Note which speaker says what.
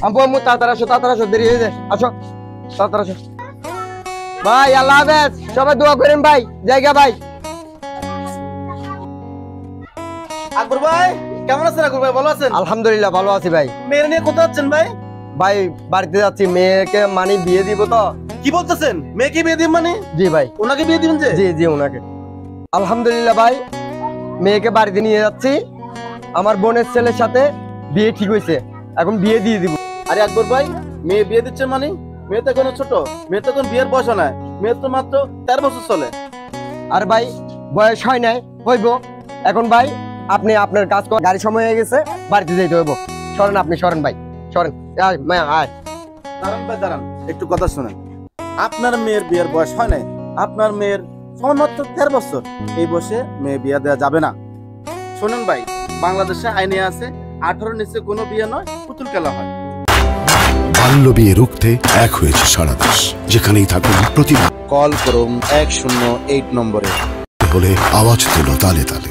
Speaker 1: আম্মু তাড়াতাড়ি আসো দেরি হয়ে যায় আসো তাড়াতাড়ি আসো ভাই আল্লাহ হাফেজ সবাই দোয়া করেন ভাই জায়গা ভাই
Speaker 2: আকবর ভাই কেমন আছেন? আকবর ভাই ভালো আছেন?
Speaker 1: আলহামদুলিল্লাহ ভালো আছি ভাই।
Speaker 2: মেয়ের নিয়ে কোথায় যাচ্ছেন ভাই?
Speaker 1: ভাই বাড়িতে যাচ্ছি মেয়েকে মানে বিয়ে দিব তো।
Speaker 2: কি বলতেছেন? মেয়েকে বিয়ে দিবেন মানে?
Speaker 1: জি ভাই।
Speaker 2: ওনাকে বিয়ে দিবেন? যে
Speaker 1: জি জি ওনাকে। আলহামদুলিল্লাহ ভাই মেয়েকে বাড়িতে নিয়ে যাচ্ছি, আমার বোনের ছেলের সাথে বিয়ে ঠিক হয়েছে, এখন বিয়ে দিয়ে দিব।
Speaker 2: আরে আকবর ভাই মেয়ে বিয়ে দিচ্ছেন মানে? মেয়ে তো এখনো ছোট, মেয়ে তো এখন বিয়ের বয়স নয়, মেয়ে তো মাত্র 13 বছর চলে।
Speaker 1: আর ভাই বয়স হয় নাই, হইব এখন। ভাই আপনি আপনার কাজ করেন, গাড়ি সময় হয়ে গেছে, বাড়িতে যেতে হইব। সরেন আপনি, সরেন ভাই সরেন।
Speaker 2: দাঁড়ান ভাই দাঁড়ান, একটু কথা শুনেন। আপনার মেয়ের বিয়ের বয়স হয় নাই, আপনার মেয়ের মাত্র 13 বছর। এই বয়সে মেয়ে বিয়ে দেওয়া যাবে না। শুনুন ভাই, বাংলাদেশে আইনে আছে 18 নিচে কোনো বিয়ে নয়, পুতুল খেলা হয়।
Speaker 3: বাল্য বিয়ে রুখতে এক হয়েছে সারা দেশ। যেখানেই থাকুন প্রতি
Speaker 2: কল করুন 108 নম্বরে।
Speaker 3: হলে আওয়াজ তুলো তালে তালে।